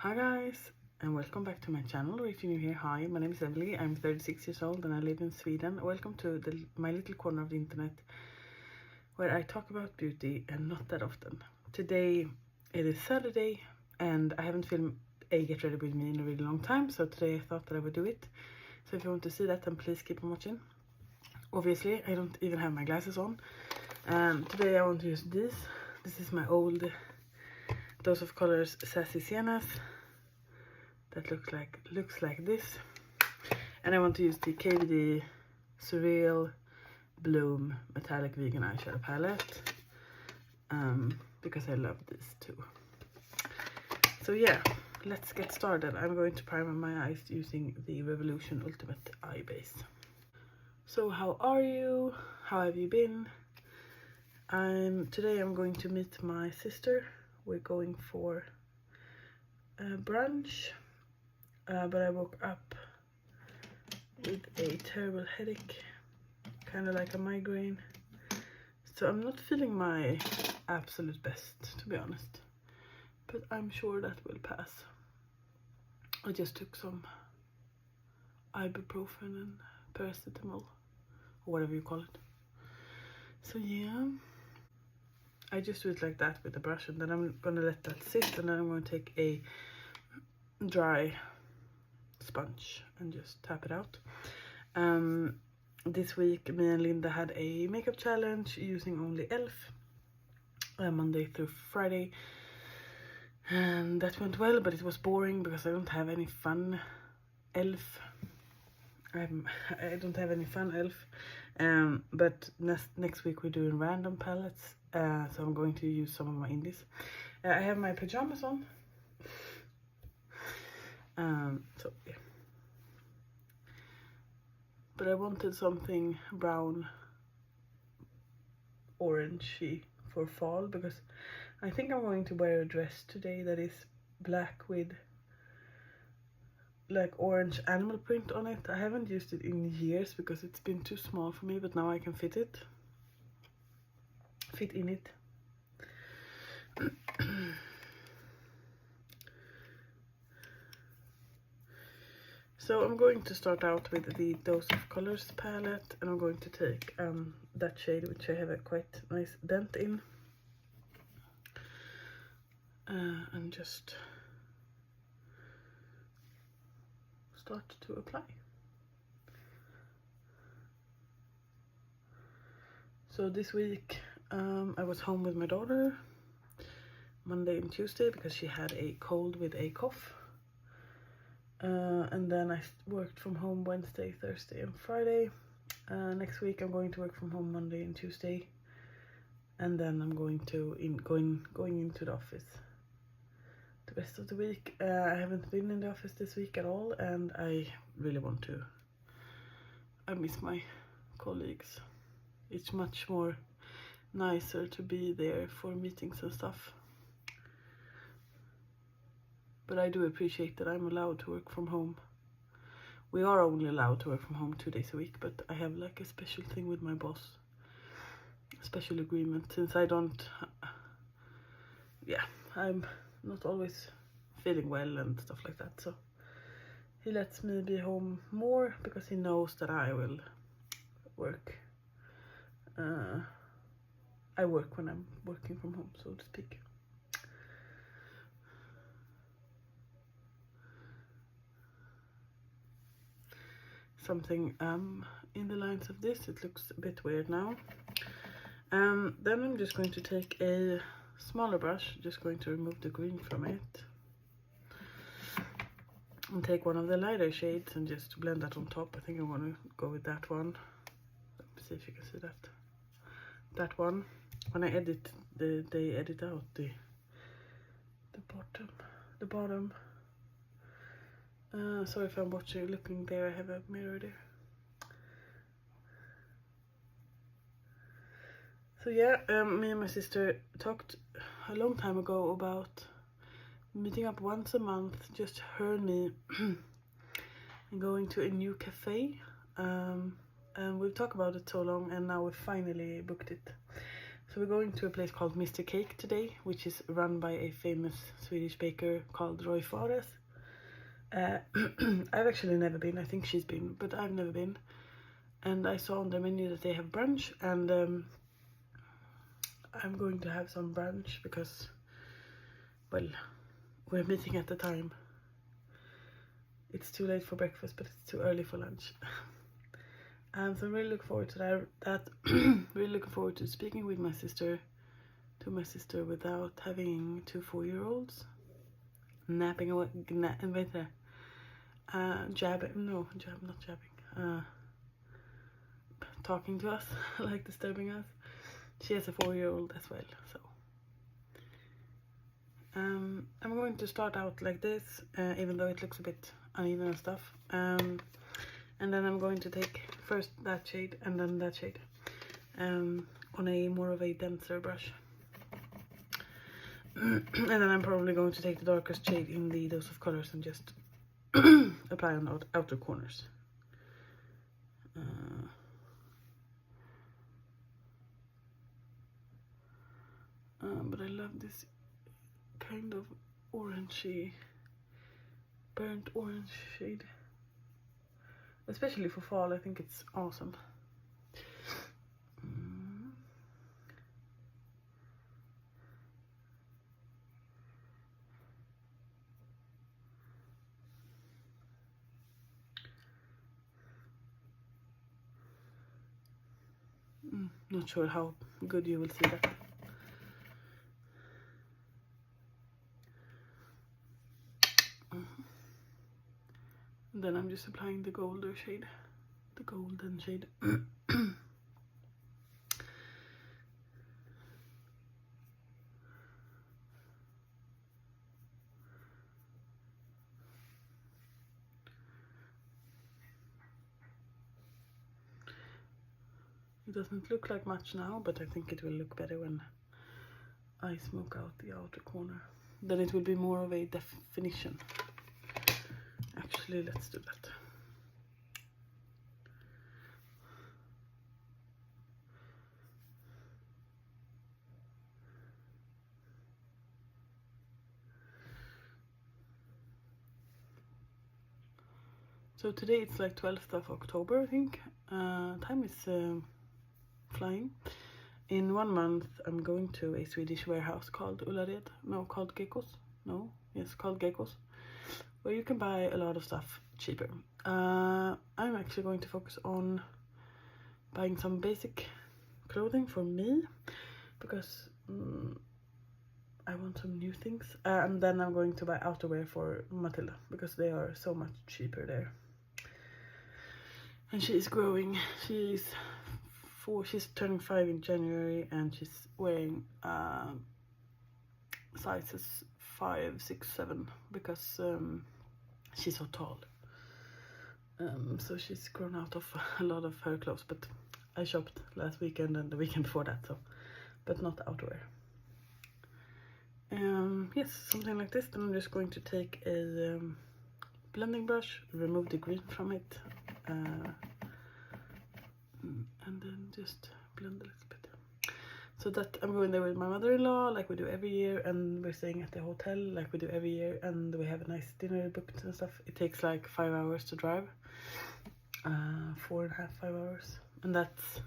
Hi guys, and welcome back to my channel, or if you're new here, hi, my name is Emily, I'm 36 years old and I live in Sweden. Welcome to my little corner of the internet where I talk about beauty and not that often. Today it is Saturday and I haven't filmed a get ready with me in a really long time, so today I thought that I would do it. So if you want to see that, then please keep on watching. Obviously I don't even have my glasses on. Today I want to use this. This is my old Dose of Colors Sassy siennas that looks like this, and I want to use the KVD Surreal Bloom Metallic Vegan Eyeshadow Palette because I love this too. So yeah, let's get started. I'm going to primer my eyes using the Revolution Ultimate Eye Base. So how are you? How have you been? Today I'm going to meet my sister. We're going for brunch, but I woke up with a terrible headache, kind of like a migraine, so I'm not feeling my absolute best, to be honest, but I'm sure that will pass. I just took some ibuprofen and paracetamol, or whatever you call it. So yeah, I just do it like that with the brush, and then I'm gonna let that sit, and then I'm gonna take a dry sponge and just tap it out. This week me and Linda had a makeup challenge using only e.l.f. Monday through Friday, and that went well, but it was boring because I don't have any fun e.l.f. I don't have any fun e.l.f. But next week we're doing random palettes, so I'm going to use some of my indies. I have my pajamas on. So yeah, but I wanted something brown orangey for fall, because I think I'm going to wear a dress today that is black with like orange animal print on it. I haven't used it in years because it's been too small for me, but now I can fit in it. So I'm going to start out with the Dose of Colors palette, and I'm going to take that shade, which I have a quite nice dent in, and just start to apply. So this week I was home with my daughter Monday and Tuesday because she had a cold with a cough. And then I worked from home Wednesday, Thursday and Friday. Next week I'm going to work from home Monday and Tuesday, and then I'm going into the office the rest of the week. I haven't been in the office this week at all, and I really want to. I miss my colleagues. It's much more nicer to be there for meetings and stuff. But I do appreciate that I'm allowed to work from home. We are only allowed to work from home 2 days a week, but I have like a special thing with my boss. A special agreement, since I don't... I'm not always feeling well and stuff like that, so he lets me be home more because he knows that I will work. I work when I'm working from home, so to speak. Something in the lines of this. It looks a bit weird now. Then I'm just going to take a smaller brush, just going to remove the green from it, and take one of the lighter shades and just blend that on top. I think I want to go with that one. Let me see if you can see that one. When I edit, they edit out the bottom. Sorry if I'm looking there. I have a mirror there. So yeah, me and my sister talked a long time ago about meeting up once a month, just her and me, and going to a new cafe. And we've talked about it so long, and now we finally booked it. So we're going to a place called Mr. Cake today, which is run by a famous Swedish baker called Roy Fares. I've actually never been. I think she's been, but I've never been. And I saw on the menu that they have brunch, and I'm going to have some brunch because, well, we're meeting at the time. It's too late for breakfast, but it's too early for lunch. So I'm really looking forward to that. Really looking forward to speaking with my sister, without having 2 4-year-olds napping away, talking to us, like disturbing us. She has a 4-year-old as well, so I'm going to start out like this, even though it looks a bit uneven and stuff. And then I'm going to take first that shade and then that shade on a more of a denser brush. And then I'm probably going to take the darkest shade in the dose of colors and just apply on the outer corners. But I love this kind of orangey, burnt orange shade. Especially for fall, I think it's awesome. Not sure how good you will see that. Then I'm just applying the golden shade. It doesn't look like much now, but I think it will look better when I smoke out the outer corner. Then it will be more of a definition. Actually, let's do that. So today it's like 12th of October, I think. Time is flying. In 1 month I'm going to a Swedish warehouse called called Geckos, where you can buy a lot of stuff cheaper. I'm actually going to focus on buying some basic clothing for me, because I want some new things, and then I'm going to buy outerwear for Matilda, because they are so much cheaper there. And she is growing. She's turning 5 in January, and she's wearing sizes 5, 6, 7 because she's so tall. So she's grown out of a lot of her clothes, but I shopped last weekend and the weekend before that, so, but not outerwear. Yes, something like this. Then I'm just going to take a blending brush, remove the green from it, and then just blend a little bit. So that I'm going there with my mother-in-law, like we do every year, and we're staying at the hotel like we do every year, and we have a nice dinner booked and stuff. It takes like 5 hours to drive, 4.5, 5 hours, and that's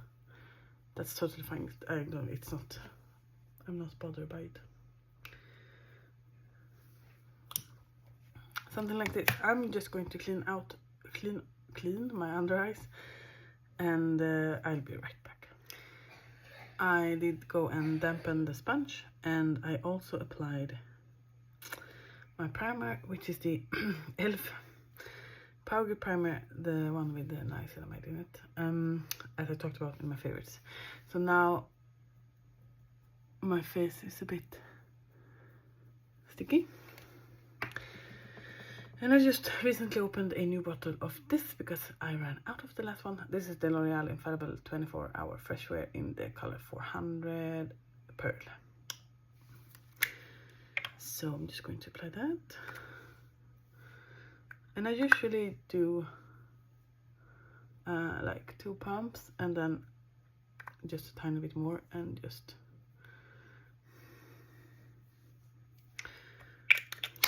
totally fine. I'm not bothered by it. Something like this. I'm just going to clean my under eyes, and I'll be right back. I did go and dampen the sponge, and I also applied my primer, which is the e.l.f. powder primer, the one with the niacinamide in it, as I talked about in my favorites. So now my face is a bit sticky. And I just recently opened a new bottle of this because I ran out of the last one. This is the L'Oreal Infallible 24-hour fresh wear in the color 400 Pearl. So I'm just going to apply that. And I usually do like 2 pumps and then just a tiny bit more, and just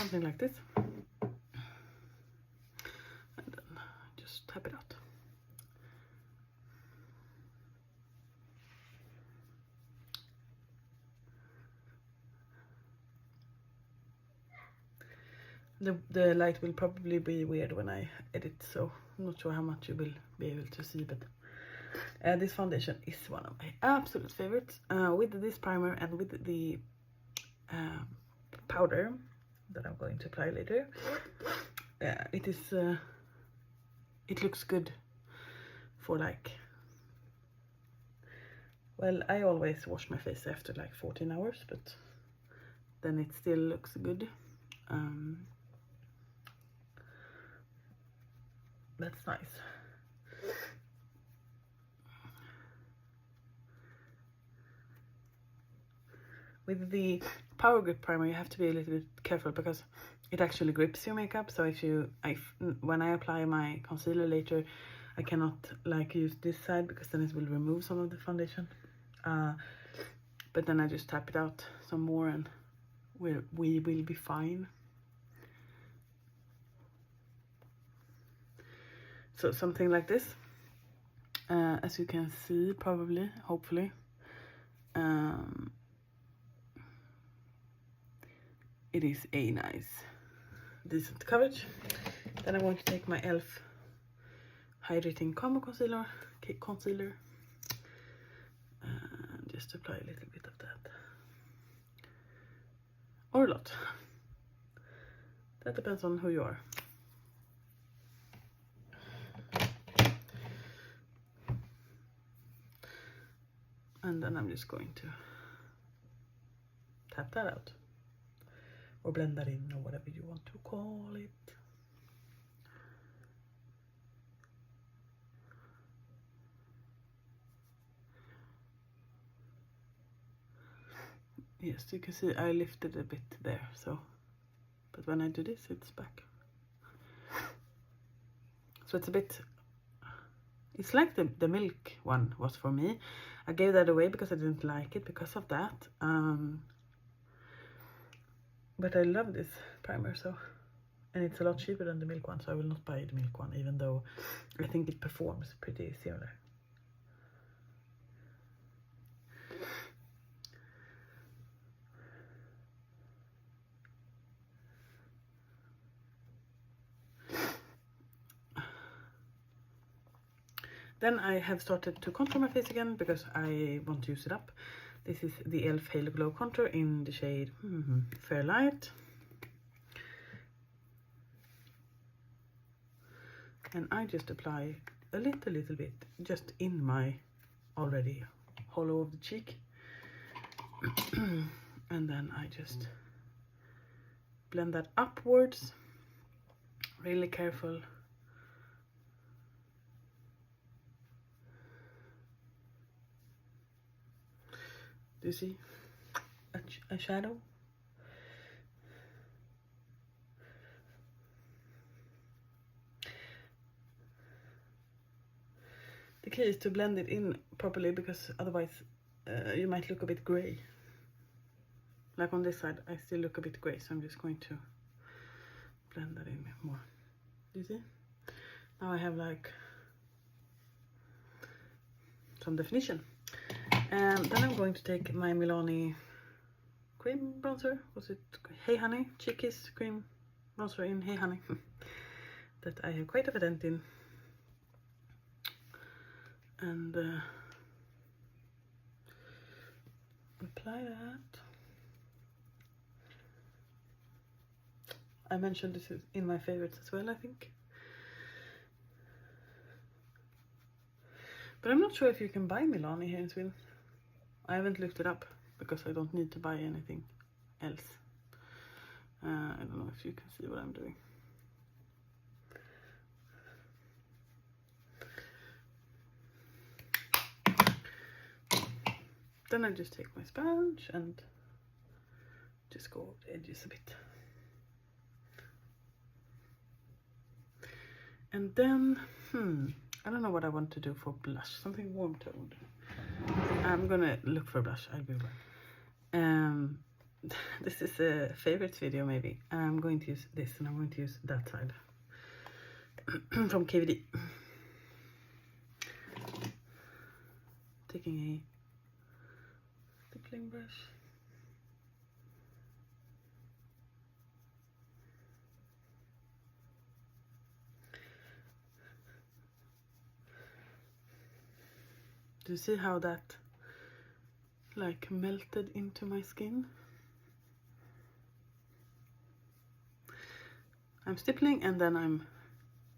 something like this. And then just tap it out. The light will probably be weird when I edit, so I'm not sure how much you will be able to see, but this foundation is one of my absolute favorites. With this primer and with the powder that I'm going to apply later, it is it looks good for like, well, I always wash my face after like 14 hours, but then it still looks good. That's nice. With the Power Grip primer, you have to be a little bit careful because it actually grips your makeup. So when I apply my concealer later, I cannot like use this side because then it will remove some of the foundation. But then I just tap it out some more and we will be fine. So something like this, as you can see, probably, hopefully. It is a nice, decent coverage. Then I'm going to take my e.l.f. Hydrating Camo Concealer, Cake Concealer, and just apply a little bit of that. Or a lot. That depends on who you are. And then I'm just going to tap that out. Or blend that in, or whatever you want to call it. Yes, you can see I lifted a bit there, so, but when I do this, it's back. So it's a bit, it's like the milk one was for me. I gave that away because I didn't like it because of that. But I love this primer, so, and it's a lot cheaper than the milk one, so I will not buy the milk one, even though I think it performs pretty similar. Then I have started to contour my face again because I want to use it up. This is the e.l.f. Halo Glow Contour in the shade Fair Light. And I just apply a little bit just in my already hollow of the cheek. And then I just blend that upwards. Really careful. Do you see a shadow? The key is to blend it in properly because otherwise you might look a bit grey. Like on this side, I still look a bit grey, so I'm just going to blend that in more. Do you see? Now I have like some definition. And then I'm going to take my Milani cream bronzer. Was it Hey Honey? Cheekies cream bronzer in Hey Honey. That I have quite a dent in. And apply that. I mentioned this is in my favorites as well, I think. But I'm not sure if you can buy Milani here in Sweden. I haven't looked it up because I don't need to buy anything else. I don't know if you can see what I'm doing. Then I just take my sponge and just go over the edges a bit. And then, I don't know what I want to do for blush. Something warm toned. I'm gonna look for blush. I'll be right. this is a favorites video maybe. I'm going to use this and I'm going to use that side from KVD. Taking a stippling brush. Do you see how that like melted into my skin? I'm stippling and then I'm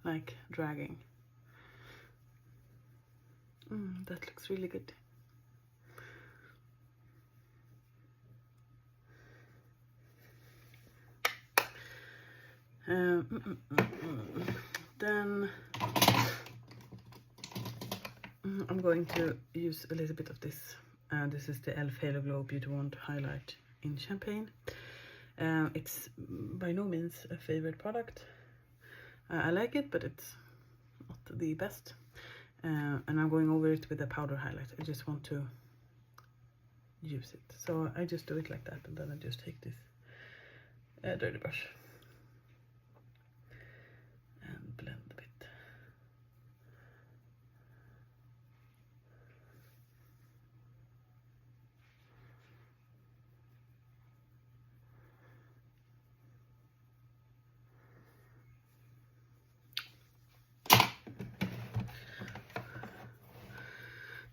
like dragging. That looks really good. Then I'm going to use a little bit of this. This is the e.l.f. Halo Glow Beauty Wand Highlight in Champagne. It's by no means a favorite product. I like it, but it's not the best. And I'm going over it with a powder highlight. I just want to use it. So I just do it like that, and then I just take this dirty brush and blend a bit.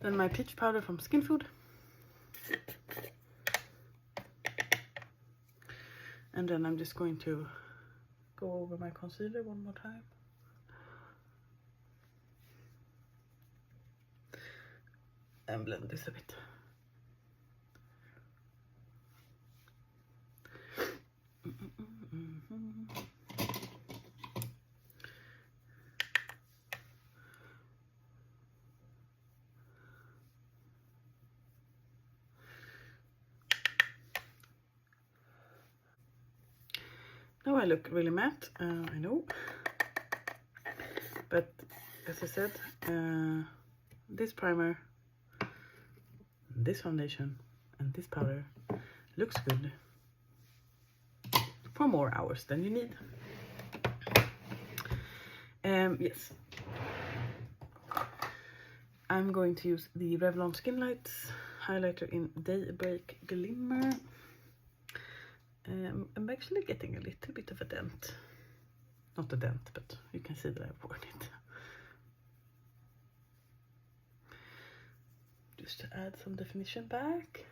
Then my peach powder from Skinfood. And then I'm just going to go over my concealer one more time. And blend this a bit. Now I look really matte, I know, but as I said, this primer, this foundation and this powder looks good for more hours than you need. Yes, I'm going to use the Revlon Skin Lights highlighter in Daybreak Glimmer. I'm actually getting a little bit of a dent. Not a dent, but you can see that I've worn it. Just to add some definition back.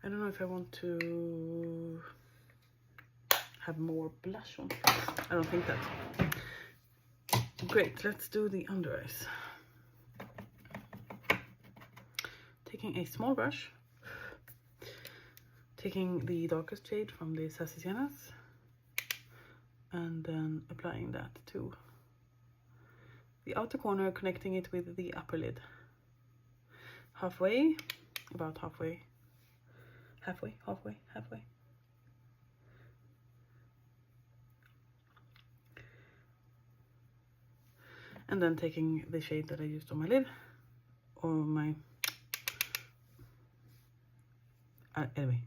I don't know if I want to have more blush on. I don't think that. Great, let's do the under eyes. Taking a small brush, taking the darkest shade from the Sassy Siennas, and then applying that to the outer corner, connecting it with the upper lid. Halfway, about halfway, halfway. And then taking the shade that I used on my lid, or my anyway,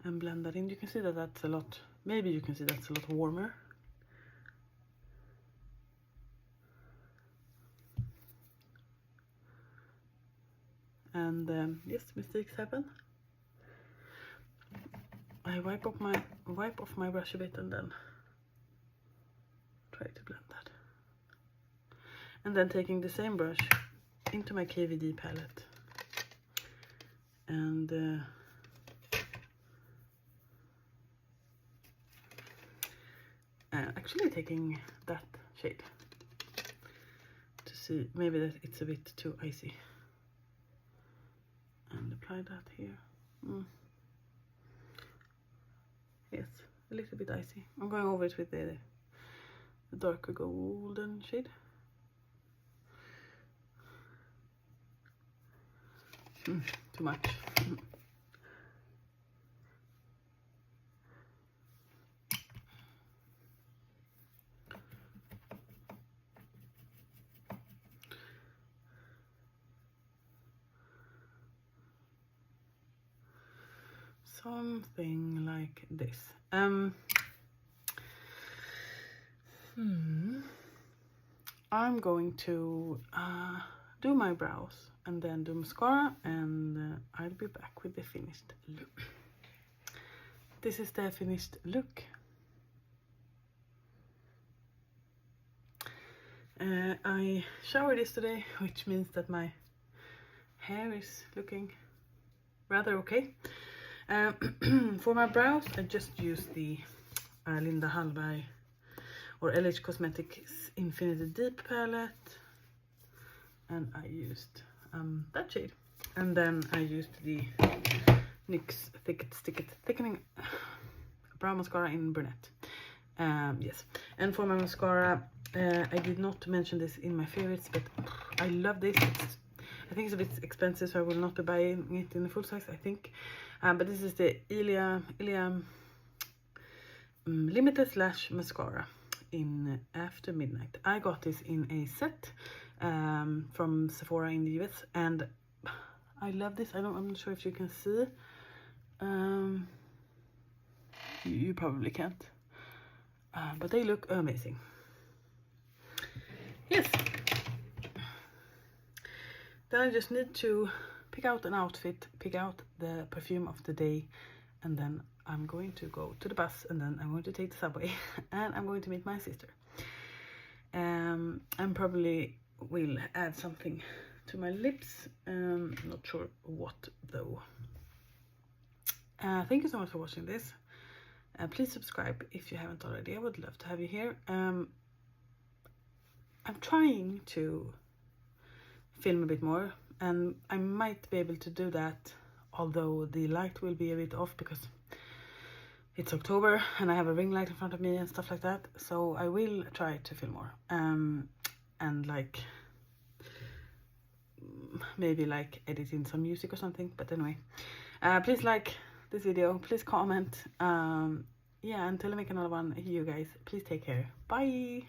and blend that in. You can see that that's a lot, maybe you can see that's a lot warmer. And yes, mistakes happen. I wipe off my brush a bit and then try to blend that. And then taking the same brush into my KVD palette and actually taking that shade to see maybe that it's a bit too icy, and apply that here. Yes, a little bit icy. I'm going over it with the darker golden shade. Too much. something like this. I'm going to do my brows and then do mascara, and I'll be back with the finished look. This is the finished look. I showered yesterday, which means that my hair is looking rather okay. For my brows, I just used the Linda Hallberg or LH Cosmetics Infinity Deep palette, and I used that shade, and then I used the NYX thickening brow mascara in brunette. Yes, and for my mascara, I did not mention this in my favorites, but I love this. I think it's a bit expensive, so I will not be buying it in the full size, I think. But this is the Ilia limitless lash mascara in After Midnight. I got this in a set from Sephora in the US, and I love this. I'm not sure if you can see. You probably can't, but they look amazing. Yes. Then I just need to pick out an outfit, pick out the perfume of the day, and then I'm going to go to the bus, and then I'm going to take the subway and I'm going to meet my sister. I probably will add something to my lips, not sure what though. Thank you so much for watching this. Please subscribe if you haven't already. I would love to have you here. I'm trying to film a bit more, and I might be able to do that, although the light will be a bit off because it's October and I have a ring light in front of me and stuff like that. So I will try to film more, and like maybe like edit in some music or something. But anyway, please like this video, please comment. Yeah, until I make another one, you guys, please take care. Bye.